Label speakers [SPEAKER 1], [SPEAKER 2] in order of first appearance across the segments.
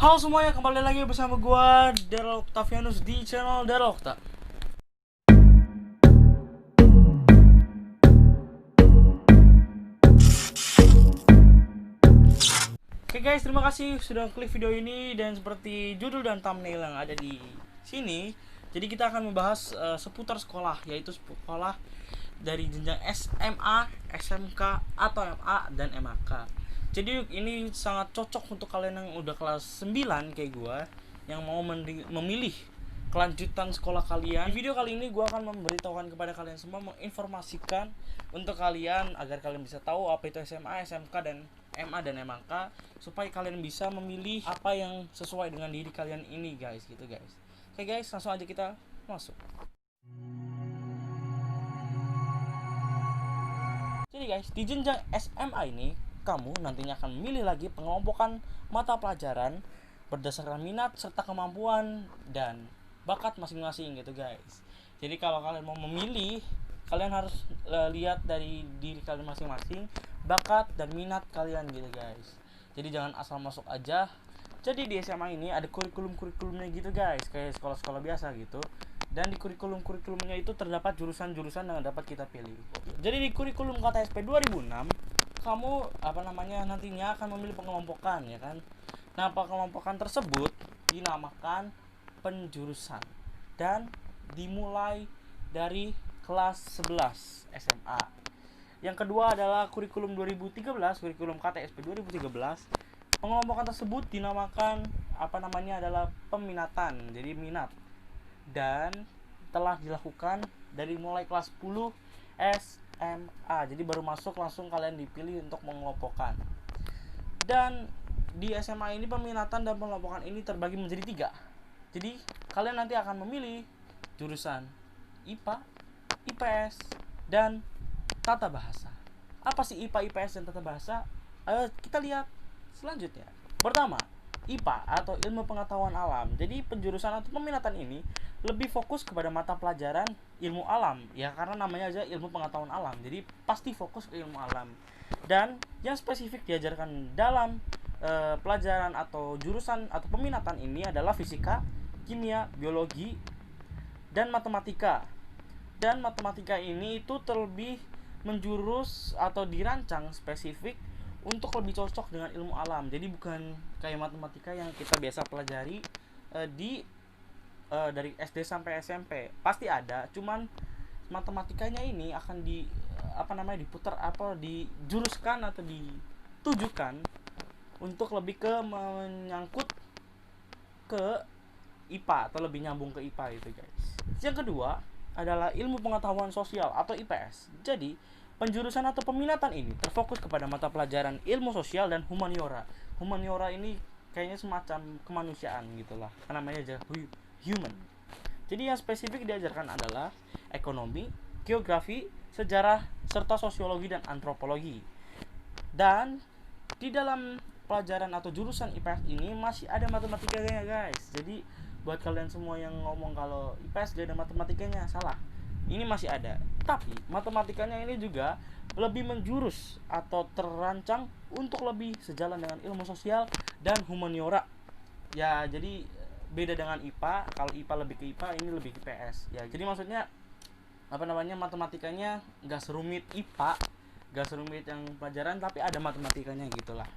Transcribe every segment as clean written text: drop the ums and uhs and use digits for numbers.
[SPEAKER 1] Halo semuanya, kembali lagi bersama gua Daryl Octavianus di channel Daryl Octa. Oke guys, terima kasih sudah klik video ini, dan seperti judul dan thumbnail yang ada di sini, jadi kita akan membahas seputar sekolah, yaitu sekolah dari jenjang SMA, SMK, atau MA dan MAK. Jadi ini sangat cocok untuk kalian yang udah kelas 9 kayak gua, yang mau memilih kelanjutan sekolah kalian. Di video kali ini gua akan memberitahukan kepada kalian semua, menginformasikan untuk kalian agar kalian bisa tahu apa itu SMA, SMK, dan MA dan MAK, supaya kalian bisa memilih apa yang sesuai dengan diri kalian ini guys, gitu guys. Oke guys, langsung aja kita masuk. Jadi guys, di jenjang SMA ini kamu nantinya akan memilih lagi pengelompokan mata pelajaran berdasarkan minat serta kemampuan dan bakat masing-masing gitu guys. Jadi kalau kalian mau memilih, kalian harus lihat dari diri kalian masing-masing, bakat dan minat kalian gitu guys. Jadi jangan asal masuk aja. Jadi di SMA ini ada kurikulumnya gitu guys, kayak sekolah-sekolah biasa gitu. Dan di kurikulumnya itu terdapat jurusan-jurusan yang dapat kita pilih. Jadi di kurikulum KTSP 2006, kamu nantinya akan memilih pengelompokan, ya kan. Nah, pengelompokan tersebut dinamakan penjurusan dan dimulai dari kelas 11 SMA. Yang kedua adalah kurikulum 2013, kurikulum KTSP 2013. Pengelompokan tersebut dinamakan adalah peminatan, jadi minat, dan telah dilakukan dari mulai kelas 10 SMA. Jadi baru masuk langsung kalian dipilih untuk mengelompokkan. Dan di SMA ini peminatan dan pengelompokan ini terbagi menjadi 3. Jadi kalian nanti akan memilih jurusan IPA, IPS, dan tata bahasa. Apa sih IPA, IPS, dan tata bahasa? Ayo kita lihat selanjutnya. Pertama, IPA atau ilmu pengetahuan alam. Jadi penjurusan atau peminatan ini lebih fokus kepada mata pelajaran ilmu alam, ya karena namanya aja ilmu pengetahuan alam, jadi pasti fokus ke ilmu alam. Dan yang spesifik diajarkan dalam pelajaran atau jurusan atau peminatan ini adalah fisika, kimia, biologi, dan matematika. Dan matematika ini itu terlebih menjurus atau dirancang spesifik untuk lebih cocok dengan ilmu alam. Jadi bukan kayak matematika yang kita biasa pelajari dari SD sampai SMP. Pasti ada, cuman matematikanya ini akan diputar dijuruskan atau ditujukan untuk lebih ke menyangkut ke IPA atau lebih nyambung ke IPA itu guys. Yang kedua adalah ilmu pengetahuan sosial atau IPS. Jadi penjurusan atau peminatan ini terfokus kepada mata pelajaran ilmu sosial dan humaniora. Humaniora ini kayaknya semacam kemanusiaan gitulah, namanya aja human. Jadi yang spesifik diajarkan adalah ekonomi, geografi, sejarah, serta sosiologi dan antropologi. Dan di dalam pelajaran atau jurusan IPS ini masih ada matematikanya guys. Jadi buat kalian semua yang ngomong kalau IPS gak ada matematikanya, salah. Ini masih ada, tapi matematikanya ini juga lebih menjurus atau terancang untuk lebih sejalan dengan ilmu sosial dan humaniora. Ya, jadi beda dengan IPA. Kalau IPA lebih ke IPA, ini lebih ke IPS. Ya, jadi maksudnya matematikanya nggak serumit IPA, nggak serumit yang pelajaran, tapi ada matematikanya gitulah.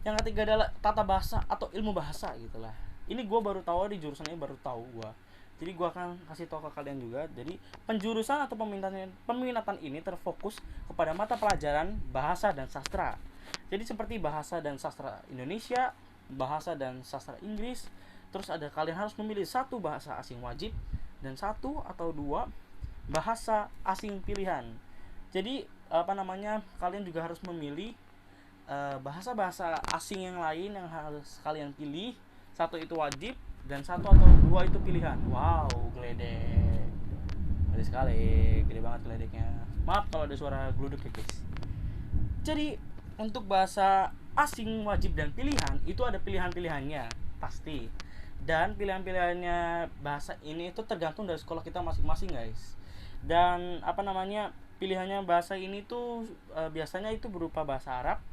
[SPEAKER 1] Yang ketiga adalah tata bahasa atau ilmu bahasa gitulah. Ini gue baru tahu, di jurusan ini baru tahu gue. Jadi gue akan kasih tahu ke kalian juga. Jadi penjurusan atau peminatan ini terfokus kepada mata pelajaran bahasa dan sastra. Jadi seperti bahasa dan sastra Indonesia, bahasa dan sastra Inggris. Terus kalian harus memilih 1 bahasa asing wajib dan 1 atau 2 bahasa asing pilihan. Jadi kalian juga harus memilih bahasa-bahasa asing yang lain yang harus kalian pilih. 1 itu wajib dan 1 atau 2 itu pilihan. Wow, geledek. Gede sekali, gede banget geledeknya. Maaf kalau ada suara gluduk ya guys. Jadi untuk bahasa asing wajib dan pilihan itu ada pilihan-pilihannya pasti. Dan pilihan-pilihannya bahasa ini itu tergantung dari sekolah kita masing-masing guys. Dan pilihannya bahasa ini tuh biasanya itu berupa bahasa Arab,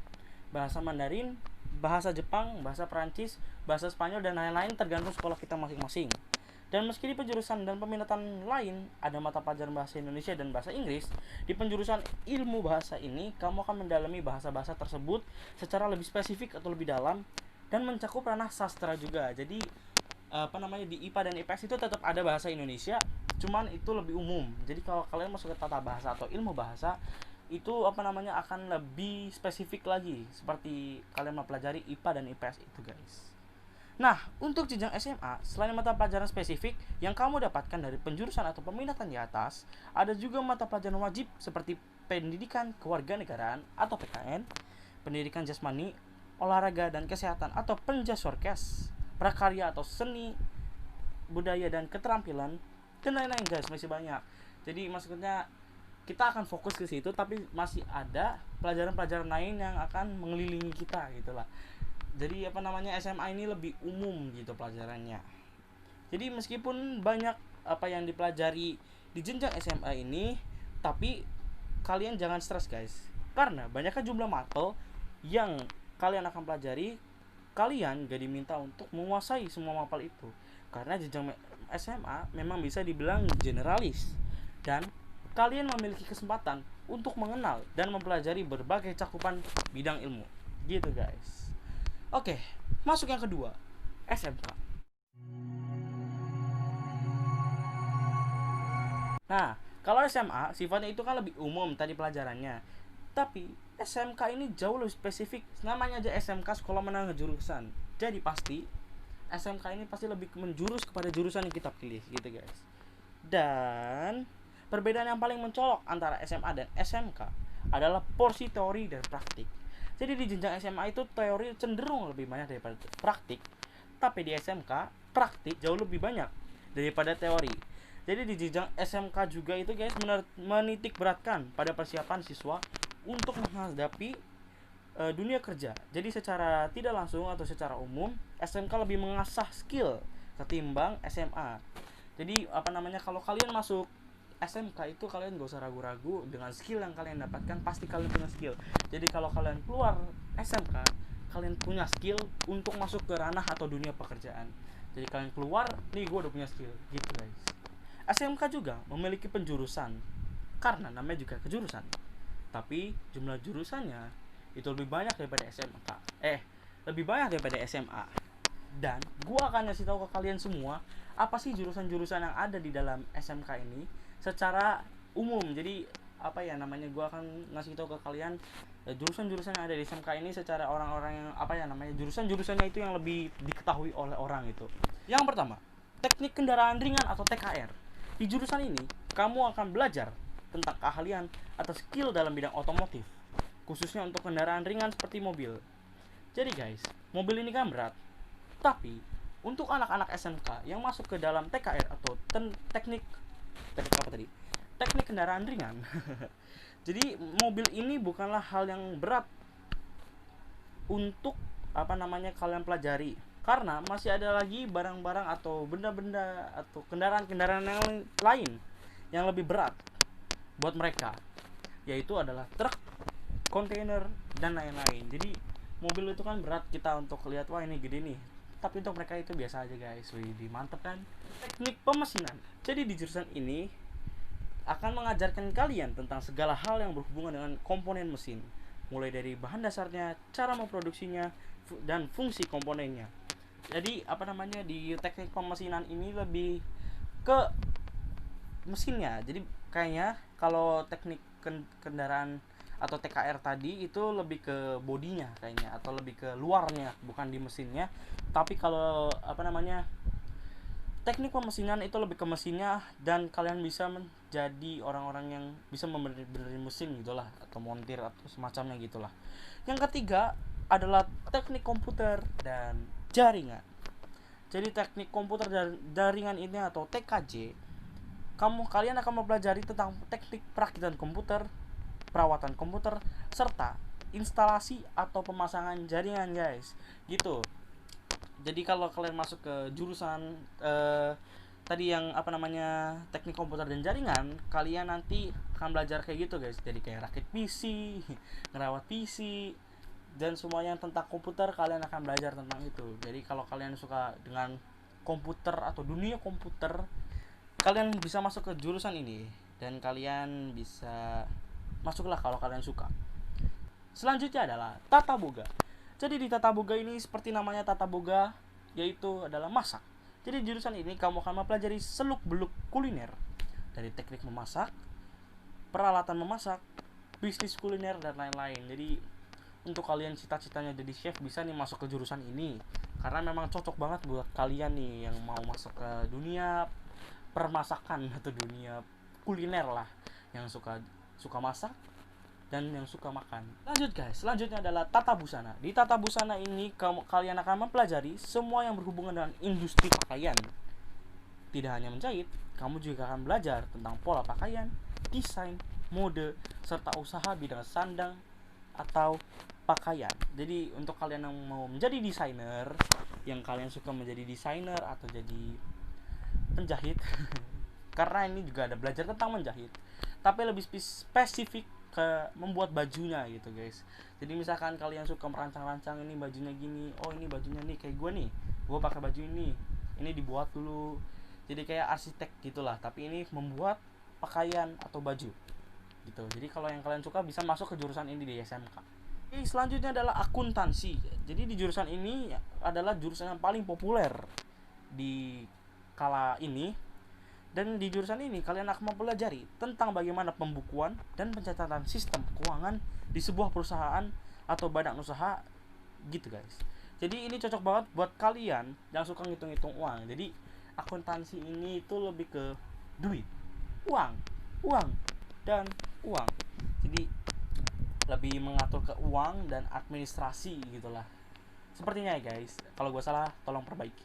[SPEAKER 1] bahasa Mandarin, bahasa Jepang, bahasa Perancis, bahasa Spanyol, dan lain-lain tergantung sekolah kita masing-masing. Dan meski di penjurusan dan peminatan lain ada mata pelajaran bahasa Indonesia dan bahasa Inggris, di penjurusan ilmu bahasa ini kamu akan mendalami bahasa-bahasa tersebut secara lebih spesifik atau lebih dalam dan mencakup ranah sastra juga. Jadi di IPA dan IPS itu tetap ada bahasa Indonesia, cuman itu lebih umum. Jadi kalau kalian masuk ke tata bahasa atau ilmu bahasa itu akan lebih spesifik lagi, seperti kalian mempelajari IPA dan IPS itu, guys. Nah, untuk jenjang SMA, selain mata pelajaran spesifik yang kamu dapatkan dari penjurusan atau peminatan di atas, ada juga mata pelajaran wajib seperti pendidikan kewarganegaraan atau PKN, pendidikan jasmani, olahraga dan kesehatan atau penjasorkes, prakarya atau seni, budaya dan keterampilan, dan lain-lain, guys. Masih banyak. Jadi maksudnya kita akan fokus ke situ, tapi masih ada pelajaran-pelajaran lain yang akan mengelilingi kita gitulah. Jadi SMA ini lebih umum gitu pelajarannya. Jadi meskipun banyak apa yang dipelajari di jenjang SMA ini, tapi kalian jangan stres, guys. Karena banyaknya jumlah mapel yang kalian akan pelajari, kalian gak diminta untuk menguasai semua mapel itu. Karena jenjang SMA memang bisa dibilang generalis, dan kalian memiliki kesempatan untuk mengenal dan mempelajari berbagai cakupan bidang ilmu. Gitu, guys. Oke, masuk yang kedua, SMK. Nah, kalau SMA sifatnya itu kan lebih umum tadi pelajarannya. Tapi SMK ini jauh lebih spesifik. Namanya aja SMK, sekolah menengah jurusan. Jadi pasti SMK ini pasti lebih menjurus kepada jurusan yang kita pilih gitu, guys. Dan perbedaan yang paling mencolok antara SMA dan SMK adalah porsi teori dan praktik. Jadi di jenjang SMA itu teori cenderung lebih banyak daripada praktik, tapi di SMK praktik jauh lebih banyak daripada teori. Jadi di jenjang SMK juga itu, guys, menitik beratkan pada persiapan siswa untuk menghadapi dunia kerja. Jadi secara tidak langsung atau secara umum SMK lebih mengasah skill ketimbang SMA. Jadi kalau kalian masuk SMK itu kalian gak usah ragu-ragu dengan skill yang kalian dapatkan, pasti kalian punya skill. Jadi kalau kalian keluar SMK, kalian punya skill untuk masuk ke ranah atau dunia pekerjaan. Jadi kalian keluar, nih gue udah punya skill gitu, guys. SMK juga memiliki penjurusan, karena namanya juga kejurusan. Tapi jumlah jurusannya itu lebih banyak daripada SMK. Lebih banyak daripada SMA. Dan gue akan ngasih tahu ke kalian semua apa sih jurusan-jurusan yang ada di dalam SMK ini secara umum. Jadi gue akan ngasih tahu ke kalian jurusan-jurusan yang ada di SMK ini secara orang-orang yang jurusan-jurusannya itu yang lebih diketahui oleh orang itu. Yang pertama, teknik kendaraan ringan atau TKR. Di jurusan ini kamu akan belajar tentang keahlian atau skill dalam bidang otomotif, khususnya untuk kendaraan ringan seperti mobil. Jadi, guys, mobil ini kan berat, tapi untuk anak-anak SMK yang masuk ke dalam TKR atau teknik kendaraan ringan jadi mobil ini bukanlah hal yang berat untuk kalian pelajari, karena masih ada lagi barang-barang atau benda-benda atau kendaraan-kendaraan yang lain yang lebih berat buat mereka, yaitu adalah truk, kontainer, dan lain-lain. Jadi mobil itu kan berat kita untuk lihat, wah ini gede nih, tapi untuk mereka itu biasa aja, guys. Wih, mantep kan? Teknik pemesinan. Jadi di jurusan ini akan mengajarkan kalian tentang segala hal yang berhubungan dengan komponen mesin, mulai dari bahan dasarnya, cara memproduksinya, dan fungsi komponennya. Jadi di teknik pemesinan ini lebih ke mesinnya. Jadi kayaknya kalau teknik kendaraan atau TKR tadi itu lebih ke bodinya kayaknya, atau lebih ke luarnya, bukan di mesinnya. Tapi kalau teknik pemesinan itu lebih ke mesinnya, dan kalian bisa menjadi orang-orang yang bisa membenerin mesin gitulah, atau montir atau semacamnya gitulah. Yang ketiga adalah teknik komputer dan jaringan. Jadi teknik komputer dan jaringan ini atau TKJ, kalian akan mempelajari tentang teknik perakitan komputer, perawatan komputer, serta instalasi atau pemasangan jaringan, guys. Gitu. Jadi kalau kalian masuk ke jurusan tadi yang teknik komputer dan jaringan, kalian nanti akan belajar kayak gitu, guys. Jadi kayak rakit PC, ngerawat PC, dan semuanya tentang komputer kalian akan belajar tentang itu. Jadi kalau kalian suka dengan komputer atau dunia komputer, kalian bisa masuk ke jurusan ini dan kalian bisa masuklah kalau kalian suka. Selanjutnya adalah tata boga. Jadi di tata boga ini seperti namanya tata boga, yaitu adalah masak. Jadi di jurusan ini kamu akan mempelajari seluk-beluk kuliner, dari teknik memasak, peralatan memasak, bisnis kuliner dan lain-lain. Jadi untuk kalian cita-citanya jadi chef bisa nih masuk ke jurusan ini, karena memang cocok banget buat kalian nih yang mau masuk ke dunia permasakan atau dunia kuliner lah, yang suka masak dan yang suka makan. Lanjut guys, selanjutnya adalah tata busana. Di tata busana ini kalian akan mempelajari semua yang berhubungan dengan industri pakaian. Tidak hanya menjahit, kamu juga akan belajar tentang pola pakaian, desain, mode, serta usaha bidang sandang atau pakaian. Jadi untuk kalian yang mau menjadi desainer, yang kalian suka menjadi desainer atau jadi penjahit karena ini juga ada belajar tentang menjahit, tapi lebih spesifik ke membuat bajunya gitu guys. Jadi misalkan kalian suka merancang-rancang, ini bajunya gini, oh ini bajunya nih kayak gue nih, gue pakai baju ini dibuat dulu. Jadi kayak arsitek gitulah, tapi ini membuat pakaian atau baju gitu. Jadi kalau yang kalian suka bisa masuk ke jurusan ini di SMK. Oke, selanjutnya adalah akuntansi. Jadi di jurusan ini adalah jurusan yang paling populer di kala ini. Dan di jurusan ini kalian akan mempelajari tentang bagaimana pembukuan dan pencatatan sistem keuangan di sebuah perusahaan atau badan usaha gitu guys. Jadi ini cocok banget buat kalian yang suka ngitung-ngitung uang. Jadi akuntansi ini itu lebih ke duit, uang, dan uang. Jadi lebih mengatur ke uang dan administrasi gitulah. Sepertinya ya guys. Kalau gue salah tolong perbaiki.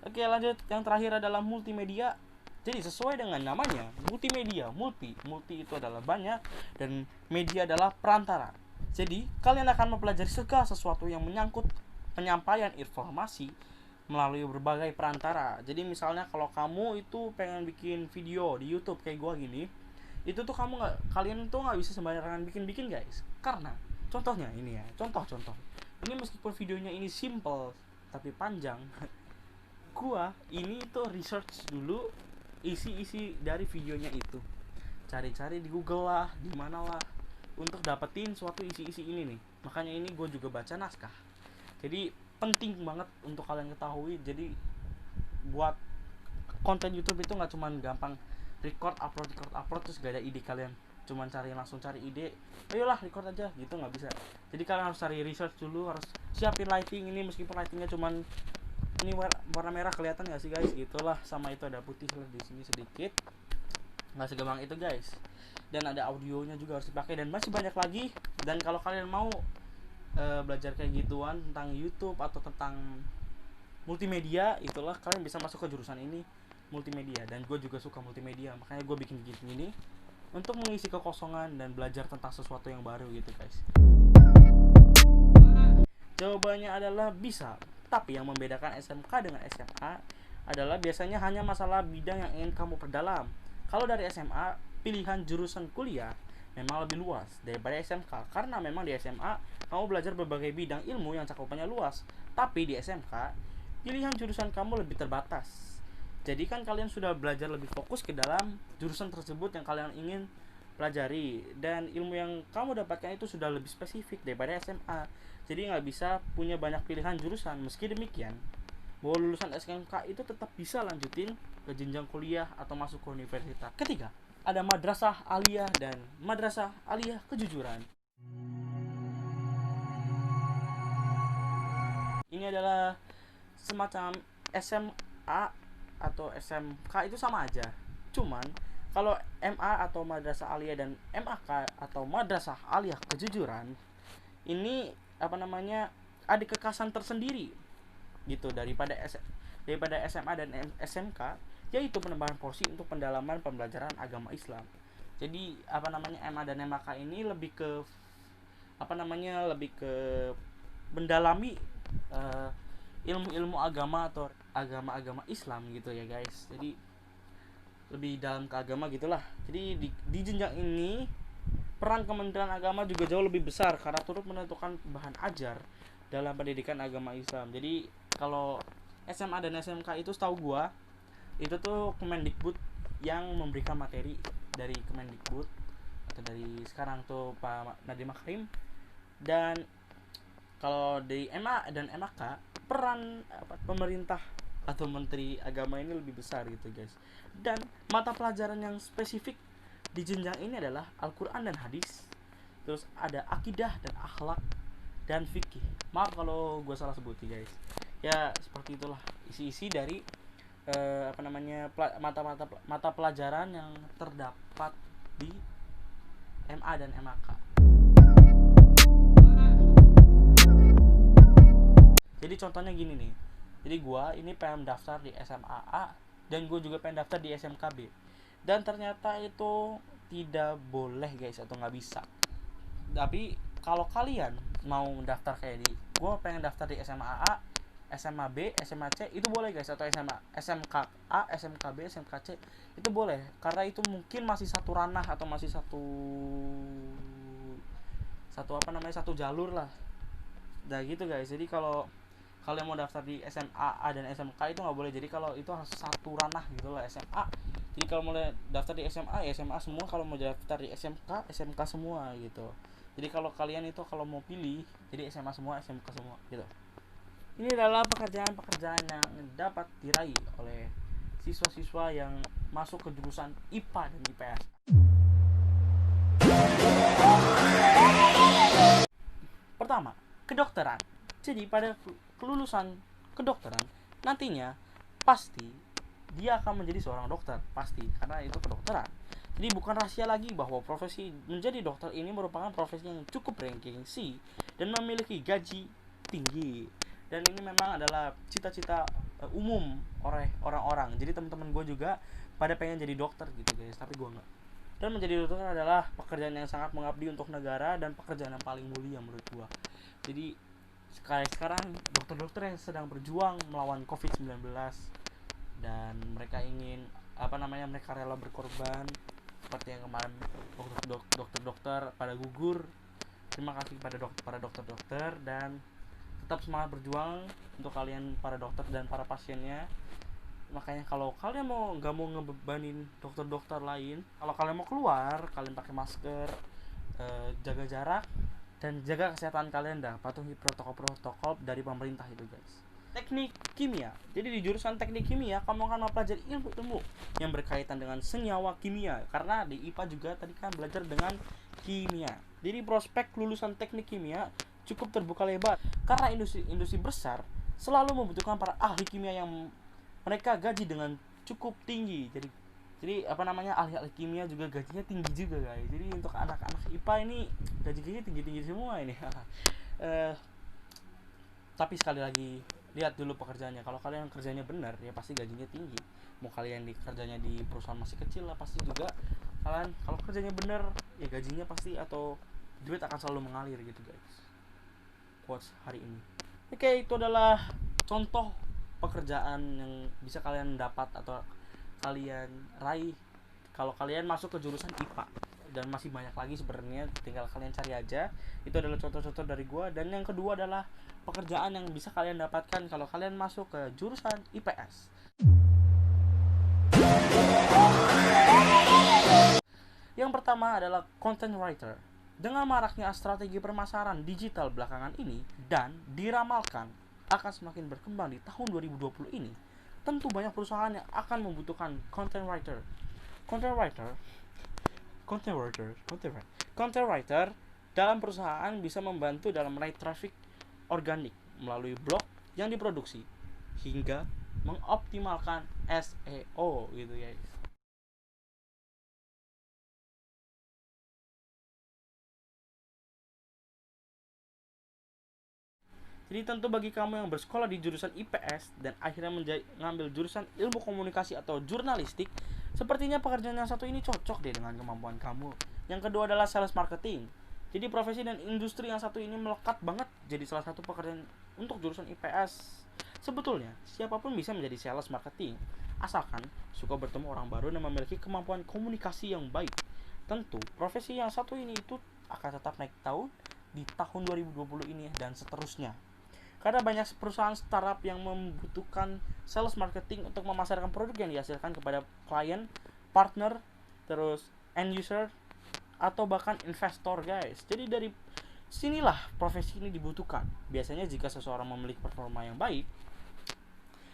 [SPEAKER 1] Oke, lanjut. Yang terakhir adalah multimedia. Jadi sesuai dengan namanya, multimedia, multi itu adalah banyak dan media adalah perantara. Jadi kalian akan mempelajari segala sesuatu yang menyangkut penyampaian informasi melalui berbagai perantara. Jadi misalnya kalau kamu itu pengen bikin video di YouTube kayak gua gini, itu tuh kalian tuh nggak bisa sembarangan bikin guys. Karena contohnya ini ya, contoh. Ini meskipun videonya ini simple tapi panjang, gua ini tuh research dulu isi dari videonya itu, cari-cari di Google lah, di mana lah, untuk dapetin suatu isi ini nih. Makanya ini gue juga baca naskah. Jadi penting banget untuk kalian ketahui. Jadi buat konten YouTube itu nggak cuman gampang record upload terus gak ada ide, kalian cuman langsung cari ide, ayolah record aja gitu, nggak bisa. Jadi kalian harus cari research dulu, harus siapin lighting ini, meskipun lightingnya cuman ini warna merah, kelihatan nggak sih guys, gitulah, sama itu ada putih di sini sedikit, nggak segampang itu guys. Dan ada audionya juga harus dipakai dan masih banyak lagi. Dan kalau kalian mau belajar kayak gituan tentang YouTube atau tentang multimedia, itulah kalian bisa masuk ke jurusan ini, multimedia. Dan gue juga suka multimedia, makanya gue bikin gini untuk mengisi kekosongan dan belajar tentang sesuatu yang baru gitu guys. Jawabannya adalah bisa. Tapi yang membedakan SMK dengan SMA adalah biasanya hanya masalah bidang yang ingin kamu perdalam. Kalau dari SMA, pilihan jurusan kuliah memang lebih luas daripada SMK, karena memang di SMA kamu belajar berbagai bidang ilmu yang cakupannya luas. Tapi di SMK, pilihan jurusan kamu lebih terbatas. Jadi kan kalian sudah belajar lebih fokus ke dalam jurusan tersebut yang kalian ingin pelajari, dan ilmu yang kamu dapatkan itu sudah lebih spesifik daripada SMA. Jadi nggak bisa punya banyak pilihan jurusan. Meski demikian, bahwa lulusan SMK itu tetap bisa lanjutin ke jenjang kuliah atau masuk ke universitas. Ketiga, ada madrasah aliyah dan madrasah aliyah kejujuran. Ini adalah semacam SMA atau SMK, itu sama aja. Cuman kalau MA atau madrasah aliyah dan MAK atau madrasah aliyah kejujuran ini ada kekhasan tersendiri gitu daripada SMA dan SMK, yaitu penambahan porsi untuk pendalaman pembelajaran agama Islam. Jadi MA dan MAK ini lebih ke mendalami ilmu-ilmu agama atau agama Islam gitu ya guys. Jadi lebih dalam ke agama gitulah. Jadi di jenjang ini peran Kementerian Agama juga jauh lebih besar karena turut menentukan bahan ajar dalam pendidikan agama Islam. Jadi kalau SMA dan SMK itu setahu gua itu tuh Kemendikbud yang memberikan materi dari Kemendikbud atau dari sekarang tuh Pak Nadiem Makarim. Dan kalau di MA dan MAK peran pemerintah atau Menteri Agama ini lebih besar gitu guys. Dan mata pelajaran yang spesifik di jenjang ini adalah Al-Quran dan Hadis, terus ada akidah dan akhlak dan fikih. Maaf kalau gue salah sebut guys. Ya seperti itulah isi-isi dari mata pelajaran yang terdapat di MA dan MAK. Jadi contohnya gini nih. Jadi gue ini pengen daftar di SMAA dan gue juga pengen daftar di SMKB. Dan ternyata itu tidak boleh guys, atau nggak bisa. Tapi kalau kalian mau daftar kayak gue pengen daftar di SMAA, SMAB, SMAC itu boleh guys, atau SMKA, SMKB, SMKC itu boleh, karena itu mungkin masih satu ranah atau masih satu satu jalur lah. Nah gitu guys. Jadi kalau kalian mau daftar di SMAA dan SMK itu nggak boleh. Jadi kalau itu harus satu ranah gitu lah, SMA. Jadi kalau mau daftar di SMA ya SMA semua, kalau mau daftar di SMK SMK semua gitu. Jadi kalau kalian itu kalau mau pilih jadi SMA semua, SMK semua gitu. Ini adalah pekerjaan-pekerjaan yang dapat diraih oleh siswa-siswa yang masuk ke jurusan IPA dan IPS. Pertama, kedokteran. Jadi pada kelulusan kedokteran nantinya pasti dia akan menjadi seorang dokter, pasti, karena itu kedokteran. Jadi bukan rahasia lagi bahwa profesi menjadi dokter ini merupakan profesi yang cukup ranking C dan memiliki gaji tinggi. Dan ini memang adalah cita-cita umum oleh orang-orang. Jadi teman-teman gue juga pada pengen jadi dokter gitu guys, tapi gue enggak. Dan menjadi dokter adalah pekerjaan yang sangat mengabdi untuk negara dan pekerjaan yang paling mulia menurut gue. Jadi sekarang dokter-dokter yang sedang berjuang melawan COVID-19 dan mereka ingin mereka rela berkorban seperti yang kemarin dokter-dokter pada gugur. Terima kasih kepada para dokter-dokter dan tetap semangat berjuang untuk kalian para dokter dan para pasiennya. Makanya kalau kalian nggak mau ngebebanin dokter-dokter lain, kalau kalian mau keluar, kalian pakai masker, jaga jarak dan jaga kesehatan kalian, dah patuhi protokol-protokol dari pemerintah itu guys. Teknik kimia. Jadi di jurusan teknik kimia kamu akan mempelajari ilmu yang berkaitan dengan senyawa kimia, karena di IPA juga tadi kan belajar dengan kimia. Jadi prospek lulusan teknik kimia cukup terbuka lebar karena industri besar selalu membutuhkan para ahli kimia yang mereka gaji dengan cukup tinggi. Jadi ahli-ahli kimia juga gajinya tinggi juga guys. Jadi untuk anak-anak IPA ini gajinya tinggi-tinggi semua ini. Tapi sekali lagi lihat dulu pekerjaannya. Kalau kalian kerjanya benar ya pasti gajinya tinggi. Mau kalian kerjanya di perusahaan masih kecil lah pasti juga kalian kalau kerjanya benar ya gajinya pasti atau duit akan selalu mengalir gitu guys. Quotes hari ini. Oke, itu adalah contoh pekerjaan yang bisa kalian dapat atau kalian raih kalau kalian masuk ke jurusan IPA, dan masih banyak lagi sebenarnya, tinggal kalian cari aja. Itu adalah contoh-contoh dari gua. Dan yang kedua adalah pekerjaan yang bisa kalian dapatkan kalau kalian masuk ke jurusan IPS. Yang pertama adalah content writer. Dengan maraknya strategi pemasaran digital belakangan ini dan diramalkan akan semakin berkembang di tahun 2020 ini, tentu banyak perusahaan yang akan membutuhkan content writer. Content writer dalam perusahaan bisa membantu dalam meraih traffic organik melalui blog yang diproduksi hingga mengoptimalkan SEO gitu guys. Jadi tentu bagi kamu yang bersekolah di jurusan IPS dan akhirnya mengambil jurusan ilmu komunikasi atau jurnalistik, sepertinya pekerjaan yang satu ini cocok deh dengan kemampuan kamu. Yang kedua adalah sales marketing. Jadi profesi dan industri yang satu ini melekat banget jadi salah satu pekerjaan untuk jurusan IPS. Sebetulnya siapapun bisa menjadi sales marketing, asalkan suka bertemu orang baru dan memiliki kemampuan komunikasi yang baik. tentu profesi yang satu ini itu akan tetap naik daun di tahun 2020 ini dan seterusnya. Karena banyak perusahaan startup yang membutuhkan sales marketing untuk memasarkan produk yang dihasilkan kepada klien, partner, terus end user, atau bahkan investor, guys. Jadi dari sinilah profesi ini dibutuhkan. Biasanya jika seseorang memiliki performa yang baik,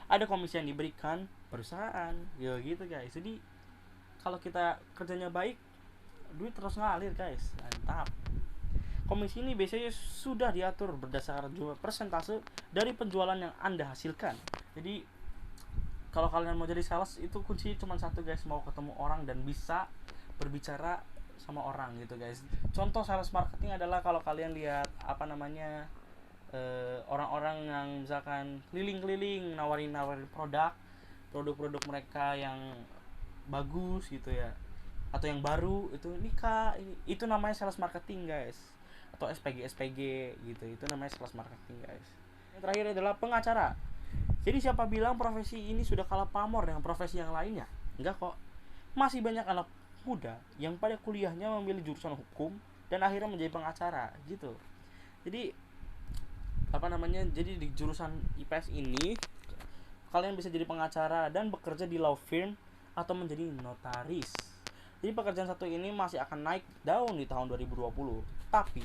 [SPEAKER 1] ada komisi yang diberikan perusahaan, gitu guys. Jadi kalau kita kerjanya baik, duit terus ngalir, guys. Mantap. Komisi ini biasanya sudah diatur berdasarkan jumlah persentase dari penjualan yang Anda hasilkan. Jadi kalau kalian mau jadi sales itu kuncinya cuma satu, guys, mau ketemu orang dan bisa berbicara sama orang gitu, guys. Contoh sales marketing adalah kalau kalian lihat orang-orang yang misalkan keliling-keliling nawarin produk mereka yang bagus gitu ya, atau yang baru, itu nikah, itu namanya sales marketing, guys. Atau SPG gitu, itu namanya sales marketing, guys. Yang terakhir adalah pengacara. Jadi siapa bilang profesi ini sudah kalah pamor dengan profesi yang lainnya? Enggak kok. Masih banyak anak muda yang pada kuliahnya memilih jurusan hukum dan akhirnya menjadi pengacara gitu. Jadi jadi di jurusan IPS ini kalian bisa jadi pengacara dan bekerja di law firm atau menjadi notaris. Jadi pekerjaan satu ini masih akan naik daun di tahun 2020. Tapi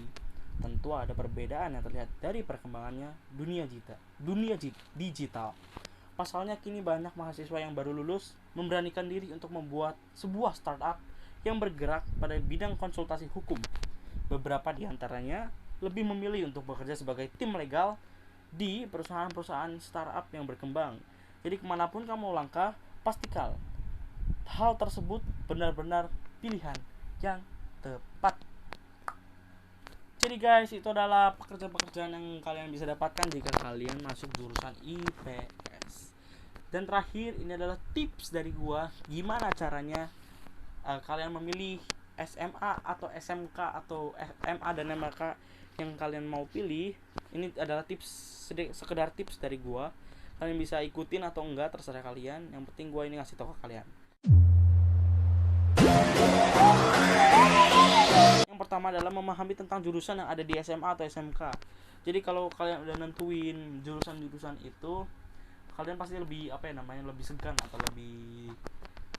[SPEAKER 1] tentu ada perbedaan yang terlihat dari perkembangannya dunia digital. Pasalnya kini banyak mahasiswa yang baru lulus memberanikan diri untuk membuat sebuah startup yang bergerak pada bidang konsultasi hukum. Beberapa di antaranya lebih memilih untuk bekerja sebagai tim legal di perusahaan-perusahaan startup yang berkembang. Jadi kemanapun kamu langkah, pastikan hal tersebut benar-benar pilihan yang tepat. Jadi guys, itu adalah pekerjaan-pekerjaan yang kalian bisa dapatkan jika kalian masuk jurusan IPS. Dan terakhir, ini adalah tips dari gua gimana caranya kalian memilih SMA atau SMK atau MA dan MK yang kalian mau pilih. Ini adalah sekedar tips dari gua. Kalian bisa ikutin atau enggak, terserah kalian. Yang penting gua ini ngasih tahu ke kalian. Yang pertama adalah memahami tentang jurusan yang ada di SMA atau SMK. Jadi kalau kalian udah nentuin jurusan-jurusan itu, kalian pasti lebih lebih segan atau lebih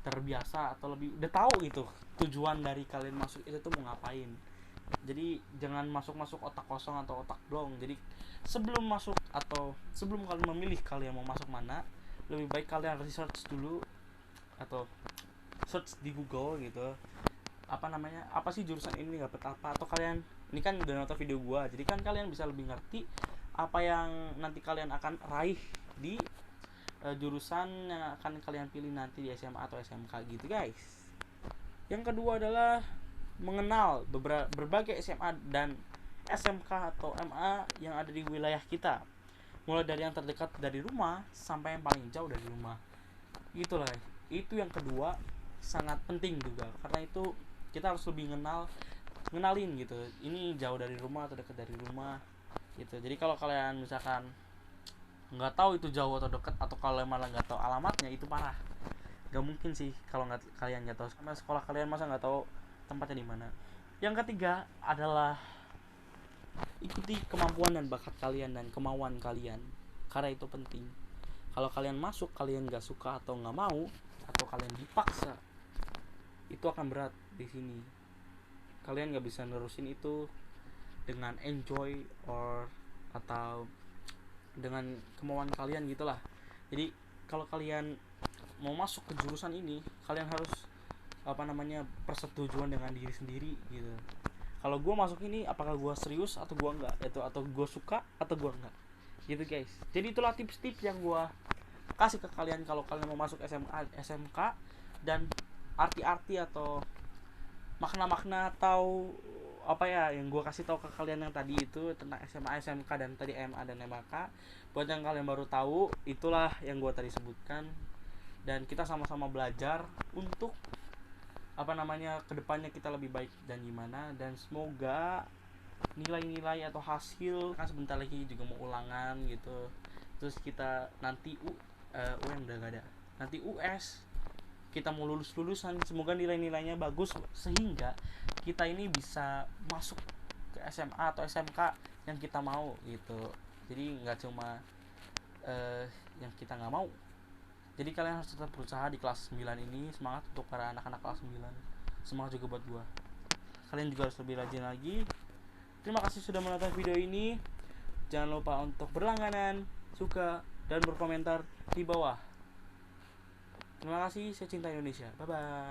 [SPEAKER 1] terbiasa atau lebih udah tahu gitu tujuan dari kalian masuk itu tuh mau ngapain. Jadi jangan masuk otak kosong atau otak blong. Jadi sebelum masuk atau sebelum kalian memilih kalian mau masuk mana, lebih baik kalian research dulu atau search di Google gitu. Apa sih jurusan ini, dapat apa, atau kalian ini kan udah nonton video gua, jadi kan kalian bisa lebih ngerti apa yang nanti kalian akan raih di jurusan yang akan kalian pilih nanti di SMA atau SMK gitu, guys. Yang kedua adalah mengenal berbagai SMA dan SMK atau MA yang ada di wilayah kita, mulai dari yang terdekat dari rumah sampai yang paling jauh dari rumah. Itulah, itu yang kedua sangat penting juga, karena itu kita harus lebih ngenalin gitu, ini jauh dari rumah atau dekat dari rumah gitu. Jadi kalau kalian misalkan nggak tahu itu jauh atau dekat, atau kalau malah nggak tahu alamatnya, itu parah. Gak mungkin sih kalau kalian nggak tahu sama sekolah kalian, masa nggak tahu tempatnya di mana. Yang ketiga adalah ikuti kemampuan dan bakat kalian dan kemauan kalian, karena itu penting. Kalau kalian masuk kalian nggak suka atau nggak mau, atau kalian dipaksa, itu akan berat di sini. Kalian nggak bisa nerusin itu dengan enjoy atau dengan kemauan kalian gitulah. Jadi kalau kalian mau masuk ke jurusan ini, kalian harus persetujuan dengan diri sendiri gitu. Kalau gue masuk ini, apakah gue serius atau gue enggak, atau gue suka atau gue enggak gitu, guys. Jadi itulah tips-tips yang gue kasih ke kalian kalau kalian mau masuk SMA SMK, dan arti-arti atau makna-makna atau yang gue kasih tahu ke kalian yang tadi itu tentang SMA SMK dan tadi MA dan MK. Buat yang kalian baru tahu, itulah yang gue tadi sebutkan, dan kita sama-sama belajar untuk kedepannya kita lebih baik dan gimana. Dan semoga nilai-nilai atau hasil, kan sebentar lagi juga mau ulangan gitu, terus kita nanti UN udah gak ada, nanti US kita mau lulusan, semoga nilai-nilainya bagus sehingga kita ini bisa masuk ke SMA atau SMK yang kita mau gitu. Jadi nggak cuma yang kita nggak mau. Jadi kalian harus tetap berusaha di kelas 9 ini. Semangat untuk para anak-anak kelas 9. Semangat juga buat gua. Kalian juga harus lebih rajin lagi. Terima kasih sudah menonton video ini. Jangan lupa untuk berlangganan, suka, dan berkomentar di bawah. Terima kasih, saya cinta Indonesia. Bye bye.